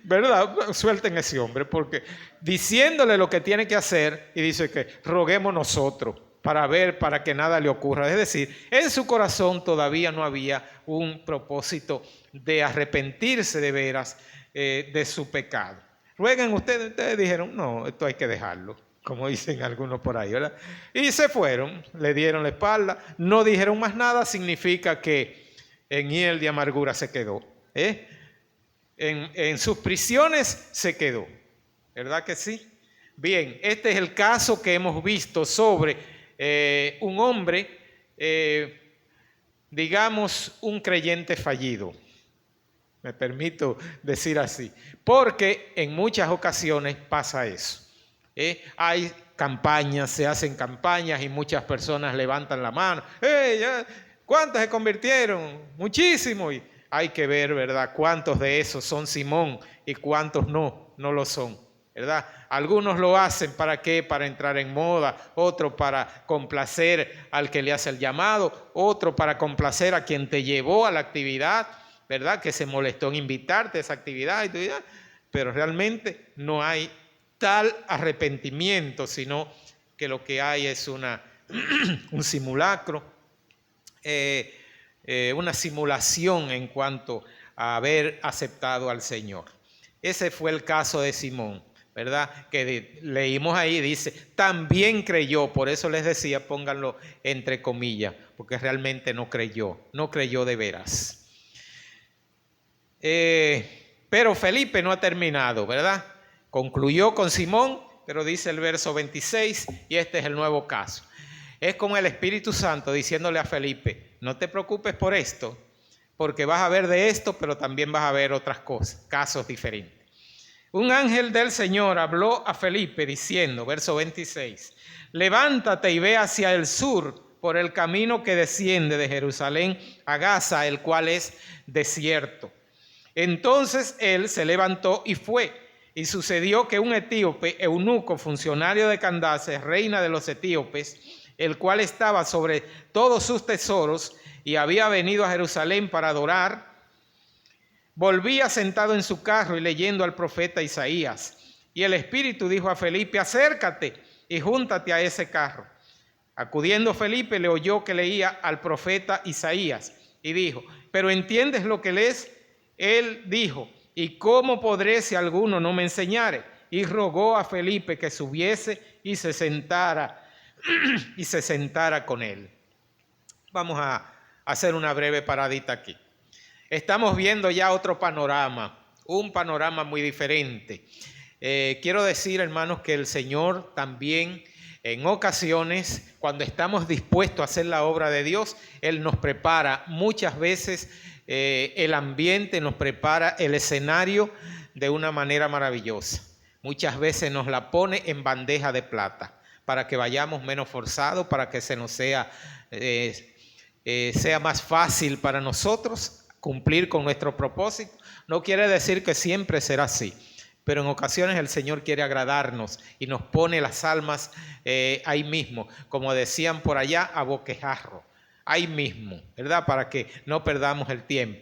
¿Verdad? Suelten ese hombre, porque diciéndole lo que tiene que hacer, y dice que roguemos nosotros para ver, para que nada le ocurra. Es decir, en su corazón todavía no había un propósito de arrepentirse de veras de su pecado. Rueguen ustedes dijeron, no, esto hay que dejarlo, como dicen algunos por ahí, ¿verdad? Y se fueron, le dieron la espalda, no dijeron más nada, significa que en hiel de amargura se quedó, en sus prisiones se quedó, ¿verdad que sí? Bien, este es el caso que hemos visto sobre un hombre, digamos, un creyente fallido. Me permito decir así, porque en muchas ocasiones pasa eso. Hay campañas, se hacen campañas y muchas personas levantan la mano. ¿Cuántos se convirtieron? Muchísimos. Y hay que ver, ¿verdad?, cuántos de esos son Simón y cuántos no lo son, ¿verdad? Algunos lo hacen ¿para qué? Para entrar en moda, otro para complacer al que le hace el llamado, otro para complacer a quien te llevó a la actividad, ¿verdad?, que se molestó en invitarte a esa actividad, pero realmente no hay tal arrepentimiento, sino que lo que hay es un simulacro, una simulación en cuanto a haber aceptado al Señor. Ese fue el caso de Simón, ¿verdad? Que leímos ahí, dice, también creyó, por eso les decía, pónganlo entre comillas, porque realmente no creyó de veras. Pero Felipe no ha terminado, ¿verdad? Concluyó con Simón, pero dice el verso 26, y este es el nuevo caso. Es con el Espíritu Santo diciéndole a Felipe, no te preocupes por esto, porque vas a ver de esto, pero también vas a ver otras cosas, casos diferentes. Un ángel del Señor habló a Felipe diciendo, verso 26, levántate y ve hacia el sur por el camino que desciende de Jerusalén a Gaza, el cual es desierto. Entonces él se levantó y fue. Y sucedió que un etíope, eunuco, funcionario de Candace, reina de los etíopes, el cual estaba sobre todos sus tesoros y había venido a Jerusalén para adorar, volvía sentado en su carro y leyendo al profeta Isaías. Y el Espíritu dijo a Felipe, acércate y júntate a ese carro. Acudiendo Felipe le oyó que leía al profeta Isaías y dijo, ¿pero entiendes lo que lees? Él dijo, ¿y cómo podré si alguno no me enseñare? Y rogó a Felipe que subiese y se sentara con él. Vamos a hacer una breve paradita aquí. Estamos viendo ya otro panorama, un panorama muy diferente. Quiero decir, hermanos, que el Señor también en ocasiones, cuando estamos dispuestos a hacer la obra de Dios, Él nos prepara muchas veces el ambiente, nos prepara el escenario de una manera maravillosa. Muchas veces nos la pone en bandeja de plata para que vayamos menos forzados, para que se nos sea más fácil para nosotros cumplir con nuestro propósito. No quiere decir que siempre será así, pero en ocasiones el Señor quiere agradarnos y nos pone las almas ahí mismo, como decían por allá, a boquejarro, ahí mismo, ¿verdad? Para que no perdamos el tiempo.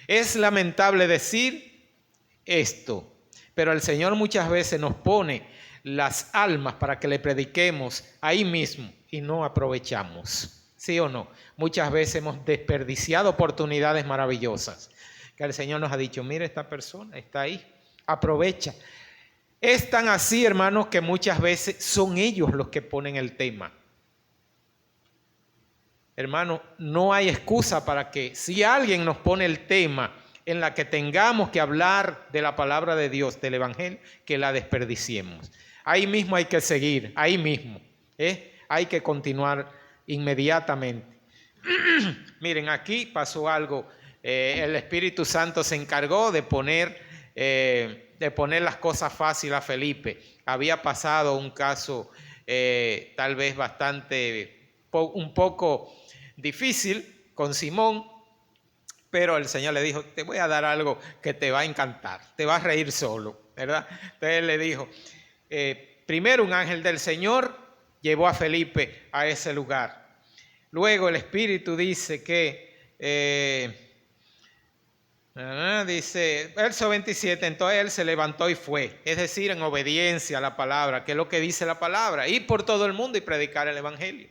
Es lamentable decir esto, pero el Señor muchas veces nos pone las almas para que le prediquemos ahí mismo y no aprovechamos. ¿Sí o no? Muchas veces hemos desperdiciado oportunidades maravillosas que el Señor nos ha dicho, mire, esta persona está ahí, aprovecha. Es tan así, hermanos, que muchas veces son ellos los que ponen el tema. Hermano, no hay excusa para que si alguien nos pone el tema en la que tengamos que hablar de la palabra de Dios, del Evangelio, que la desperdiciemos. Ahí mismo hay que seguir, ahí mismo. Hay que continuar inmediatamente. Miren, aquí pasó algo. El Espíritu Santo se encargó de poner las cosas fáciles a Felipe. Había pasado un caso tal vez un poco difícil con Simón, pero el Señor le dijo, te voy a dar algo que te va a encantar, te vas a reír solo, ¿verdad? Entonces él le dijo, primero un ángel del Señor llevó a Felipe a ese lugar. Luego el Espíritu dice que Dice, verso 27, entonces él se levantó y fue, es decir, en obediencia a la palabra, que es lo que dice la palabra, ir por todo el mundo y predicar el evangelio.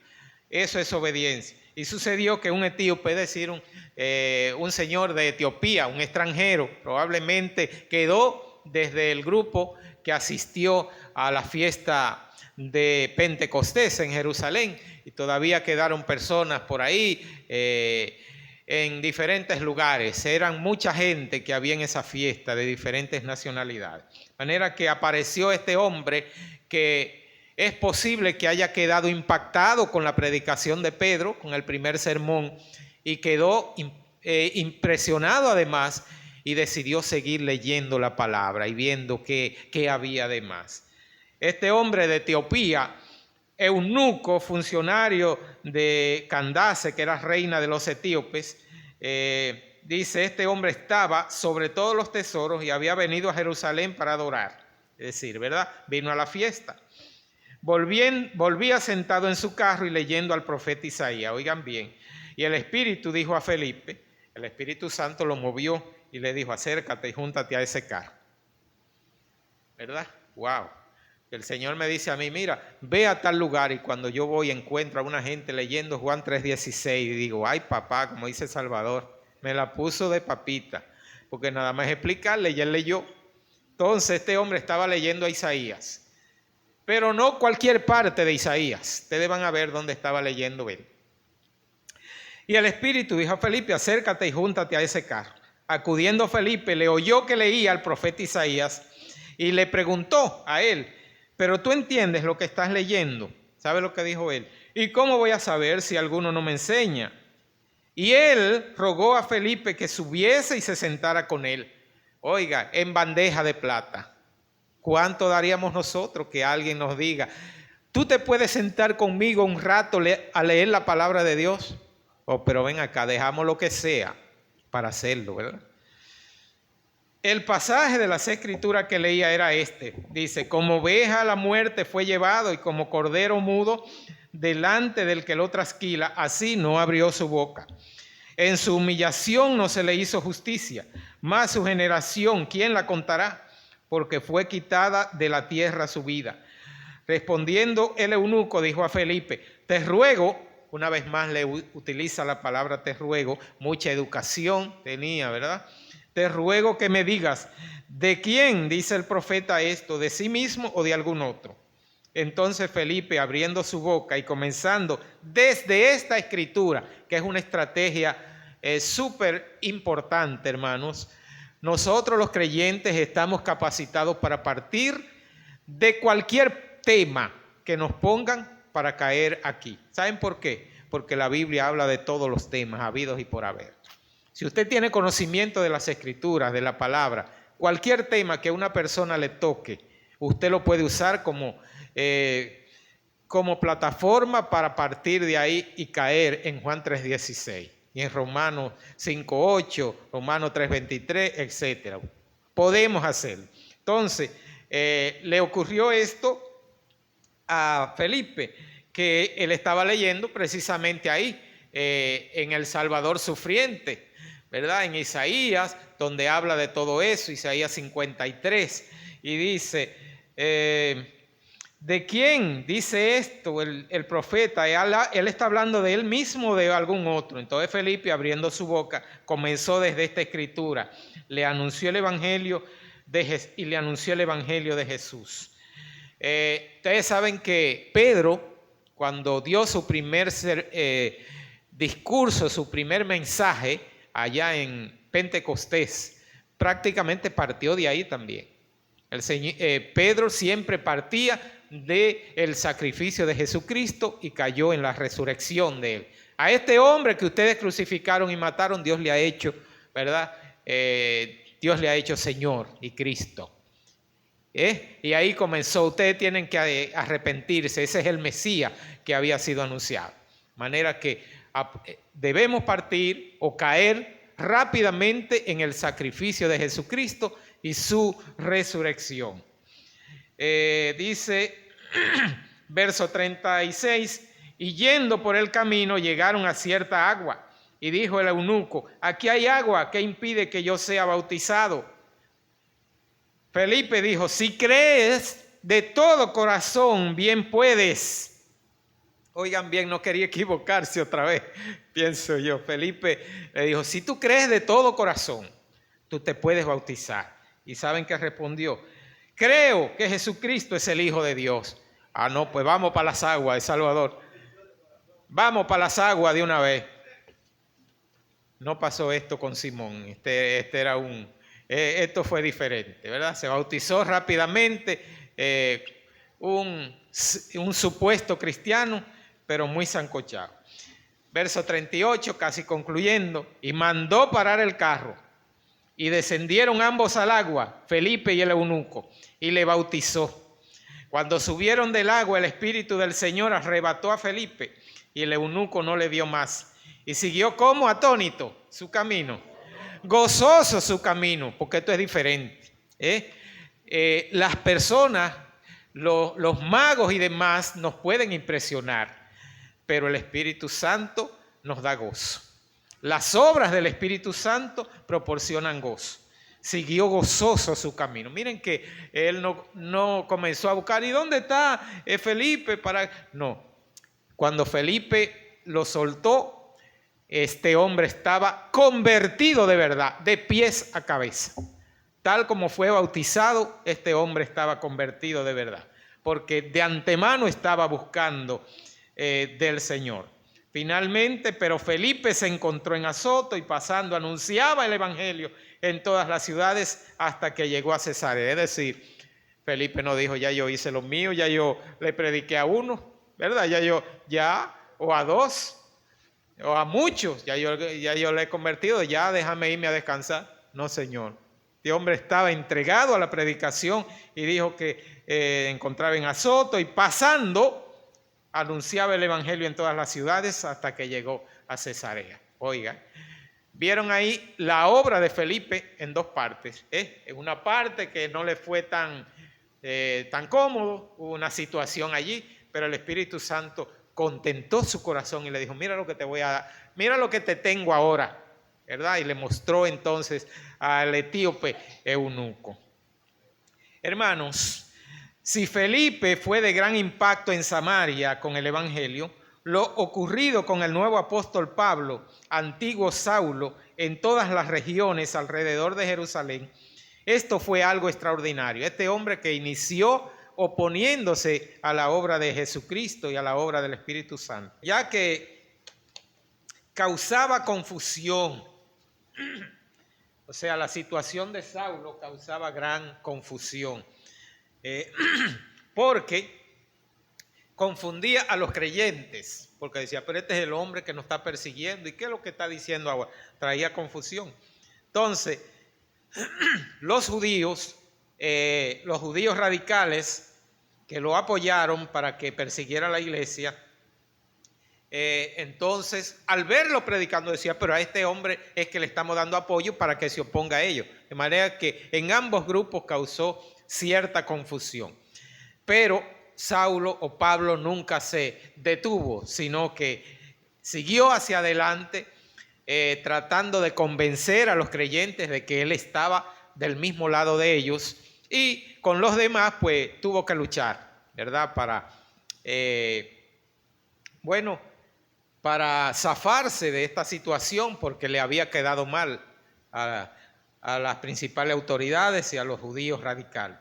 Eso es obediencia. Y sucedió que un etíope, es decir, un señor de Etiopía, un extranjero, probablemente quedó desde el grupo que asistió a la fiesta de Pentecostés en Jerusalén, y todavía quedaron personas por ahí en diferentes lugares. Eran mucha gente que había en esa fiesta de diferentes nacionalidades. De manera que apareció este hombre que es posible que haya quedado impactado con la predicación de Pedro, con el primer sermón, y quedó impresionado además, y decidió seguir leyendo la palabra y viendo qué había de más. Este hombre de Etiopía, eunuco, funcionario de Candace, que era reina de los etíopes, dice, este hombre estaba sobre todos los tesoros y había venido a Jerusalén para adorar. Es decir, ¿verdad? Vino a la fiesta. Volvía sentado en su carro y leyendo al profeta Isaías. Oigan bien. Y el Espíritu dijo a Felipe, el Espíritu Santo lo movió y le dijo, acércate y júntate a ese carro. ¿Verdad? Wow. El Señor me dice a mí, mira, ve a tal lugar, y cuando yo voy encuentro a una gente leyendo Juan 3:16 y digo, ay papá, como dice Salvador, me la puso de papita, porque nada más explicarle y él leyó. Entonces este hombre estaba leyendo a Isaías, pero no cualquier parte de Isaías. Ustedes van a ver dónde estaba leyendo él. Y el Espíritu dijo a Felipe, acércate y júntate a ese carro. Acudiendo Felipe, le oyó que leía al profeta Isaías y le preguntó a él, pero tú entiendes lo que estás leyendo. ¿Sabe lo que dijo él? ¿Y cómo voy a saber si alguno no me enseña? Y él rogó a Felipe que subiese y se sentara con él. Oiga, en bandeja de plata. ¿Cuánto daríamos nosotros que alguien nos diga, tú te puedes sentar conmigo un rato a leer la palabra de Dios? Oh, pero ven acá, dejamos lo que sea para hacerlo, ¿verdad? El pasaje de las Escrituras que leía era este. Dice, como oveja a la muerte fue llevado y como cordero mudo delante del que lo trasquila, así no abrió su boca. En su humillación no se le hizo justicia, mas su generación, ¿quién la contará? Porque fue quitada de la tierra su vida. Respondiendo el eunuco dijo a Felipe, te ruego, una vez más le utiliza la palabra te ruego, mucha educación tenía, ¿verdad? Te ruego que me digas, ¿de quién dice el profeta esto? ¿De sí mismo o de algún otro? Entonces Felipe, abriendo su boca y comenzando desde esta escritura, que es una estrategia súper importante, hermanos, nosotros los creyentes estamos capacitados para partir de cualquier tema que nos pongan para caer aquí. ¿Saben por qué? Porque la Biblia habla de todos los temas habidos y por haber. Si usted tiene conocimiento de las Escrituras, de la palabra, cualquier tema que a una persona le toque, usted lo puede usar como plataforma para partir de ahí y caer en Juan 3:16 y en Romanos 5:8, Romanos 3:23, etc. Podemos hacerlo. Entonces, le ocurrió esto a Felipe, que él estaba leyendo precisamente ahí, en el Salvador sufriente, ¿verdad? En Isaías, donde habla de todo eso, Isaías 53, y dice, ¿de quién dice esto el profeta? Él está hablando de él mismo o de algún otro. Entonces Felipe, abriendo su boca, comenzó desde esta escritura, le anunció el evangelio y le anunció el evangelio de Jesús. Ustedes saben que Pedro, cuando dio su primer discurso, su primer mensaje allá en Pentecostés, prácticamente partió de ahí también. Pedro siempre partía del sacrificio de Jesucristo y cayó en la resurrección de él. A este hombre que ustedes crucificaron y mataron, Dios le ha hecho, ¿verdad? Dios le ha hecho Señor y Cristo. Y ahí comenzó, ustedes tienen que arrepentirse, ese es el Mesías que había sido anunciado. De manera que debemos partir o caer rápidamente en el sacrificio de Jesucristo y su resurrección. Dice, verso 36, y yendo por el camino llegaron a cierta agua, Y dijo el eunuco: aquí hay agua, ¿qué impide que yo sea bautizado? Felipe dijo: si crees de todo corazón, bien puedes. Oigan bien, no quería equivocarse otra vez, pienso yo. Felipe le dijo: si tú crees de todo corazón, tú te puedes bautizar. ¿Y saben qué respondió? Creo que Jesucristo es el Hijo de Dios. Ah, no, pues vamos para las aguas, El Salvador. Vamos para las aguas de una vez. No pasó esto con Simón. Esto fue diferente, ¿verdad? Se bautizó rápidamente un supuesto cristiano, pero muy sancochado. Verso 38, casi concluyendo: y mandó parar el carro, y descendieron ambos al agua, Felipe y el eunuco, y le bautizó. Cuando subieron del agua, el Espíritu del Señor arrebató a Felipe, y el eunuco no le vio más. Y siguió como atónito su camino, gozoso su camino, porque esto es diferente. Las personas, los magos y demás nos pueden impresionar, pero el Espíritu Santo nos da gozo. Las obras del Espíritu Santo proporcionan gozo. Siguió gozoso su camino. Miren que él no comenzó a buscar: ¿y dónde está Felipe? No. Cuando Felipe lo soltó, este hombre estaba convertido de verdad, de pies a cabeza. Tal como fue bautizado, este hombre estaba convertido de verdad, porque de antemano estaba buscando del Señor. Finalmente, pero Felipe se encontró en Azoto y pasando anunciaba el evangelio en todas las ciudades hasta que llegó a Cesarea. Es decir, Felipe no dijo: ya yo hice lo mío, ya yo le prediqué a uno, ¿verdad? O a dos, o a muchos, ya yo le he convertido, ya déjame irme a descansar. No, Señor. Este hombre estaba entregado a la predicación y dijo que encontraba en Azoto y pasando anunciaba el evangelio en todas las ciudades hasta que llegó a Cesarea. Oiga, vieron ahí la obra de Felipe en dos partes. En una parte que no le fue tan cómodo, hubo una situación allí, pero el Espíritu Santo contentó su corazón y le dijo: mira lo que te voy a dar, mira lo que te tengo ahora, ¿verdad? Y le mostró entonces al etíope eunuco. Hermanos, si Felipe fue de gran impacto en Samaria con el evangelio, lo ocurrido con el nuevo apóstol Pablo, antiguo Saulo, en todas las regiones alrededor de Jerusalén, esto fue algo extraordinario. Este hombre que inició oponiéndose a la obra de Jesucristo y a la obra del Espíritu Santo, ya que causaba confusión. O sea, la situación de Saulo causaba gran confusión, porque confundía a los creyentes, porque decía: pero este es el hombre que nos está persiguiendo, ¿y qué es lo que está diciendo ahora? Traía confusión. Entonces, los judíos radicales que lo apoyaron para que persiguiera a la iglesia, entonces al verlo predicando decía: pero a este hombre es que le estamos dando apoyo para que se oponga a ellos. De manera que en ambos grupos causó cierta confusión. Pero Saulo o Pablo nunca se detuvo, sino que siguió hacia adelante, tratando de convencer a los creyentes de que él estaba del mismo lado de ellos, y con los demás pues tuvo que luchar, ¿verdad? Para zafarse de esta situación, porque le había quedado mal a las principales autoridades y a los judíos radicales.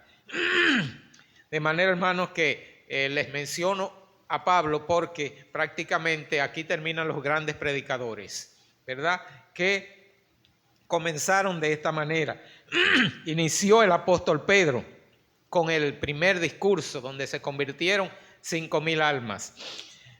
De manera, hermanos, que les menciono a Pablo porque prácticamente aquí terminan los grandes predicadores, ¿verdad? Que comenzaron de esta manera. Inició el apóstol Pedro con el primer discurso donde se convirtieron 5,000 almas.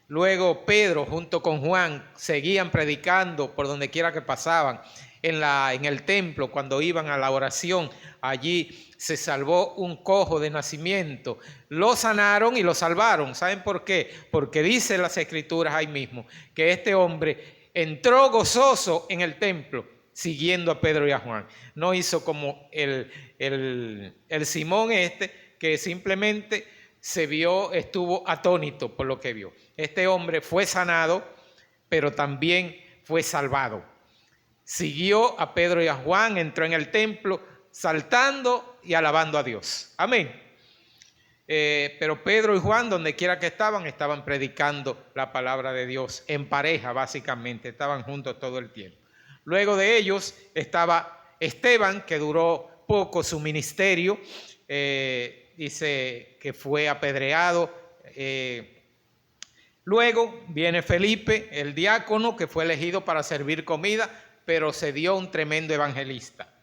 Luego Pedro junto con Juan seguían predicando por donde quiera que pasaban. En el templo, cuando iban a la oración, allí se salvó un cojo de nacimiento. Lo sanaron y lo salvaron. ¿Saben por qué? Porque dice las Escrituras ahí mismo que este hombre entró gozoso en el templo siguiendo a Pedro y a Juan. No hizo como el Simón que simplemente estuvo atónito por lo que vio. Este hombre fue sanado, pero también fue salvado. Siguió a Pedro y a Juan, entró en el templo saltando y alabando a Dios. Amén. Pero Pedro y Juan, donde quiera que estaban predicando la palabra de Dios en pareja, básicamente, estaban juntos todo el tiempo. Luego de ellos estaba Esteban, que duró poco su ministerio, dice que fue apedreado. Luego viene Felipe, el diácono, que fue elegido para servir comida, pero se dio un tremendo evangelista.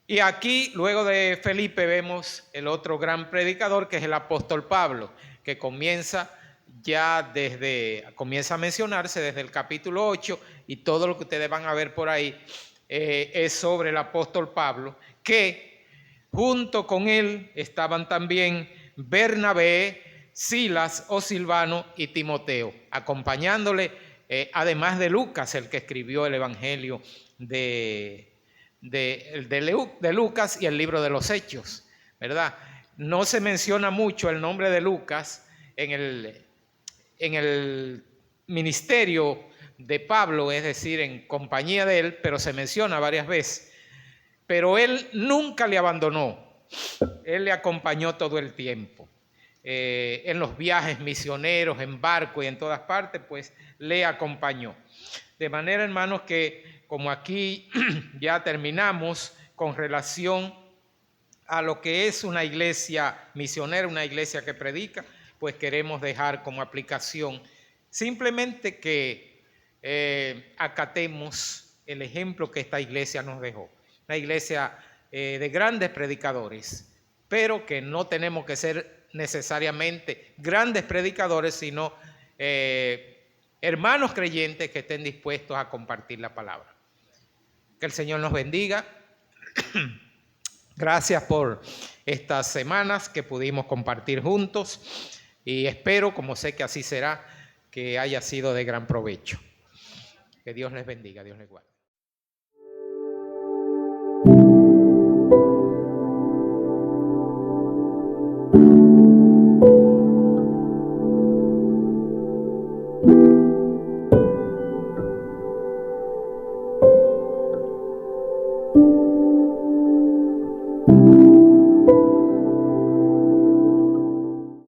Y aquí, luego de Felipe, vemos el otro gran predicador, que es el apóstol Pablo, que comienza a mencionarse desde el capítulo 8, y todo lo que ustedes van a ver por ahí es sobre el apóstol Pablo, que junto con él estaban también Bernabé, Silas o Silvano y Timoteo, acompañándole, además de Lucas, el que escribió el evangelio de Lucas y el libro de los Hechos, ¿verdad? No se menciona mucho el nombre de Lucas en el ministerio de Pablo, es decir, en compañía de él, pero se menciona varias veces. Pero él nunca le abandonó, él le acompañó todo el tiempo. En los viajes misioneros, en barco y en todas partes, pues le acompañó. De manera, hermanos, que como aquí ya terminamos con relación a lo que es una iglesia misionera, una iglesia que predica, pues queremos dejar como aplicación simplemente que acatemos el ejemplo que esta iglesia nos dejó. Una iglesia de grandes predicadores, pero que no tenemos que ser necesariamente grandes predicadores, sino hermanos creyentes que estén dispuestos a compartir la palabra. Que el Señor nos bendiga. Gracias por estas semanas que pudimos compartir juntos y espero, como sé que así será, que haya sido de gran provecho. Que Dios les bendiga, Dios les guarde.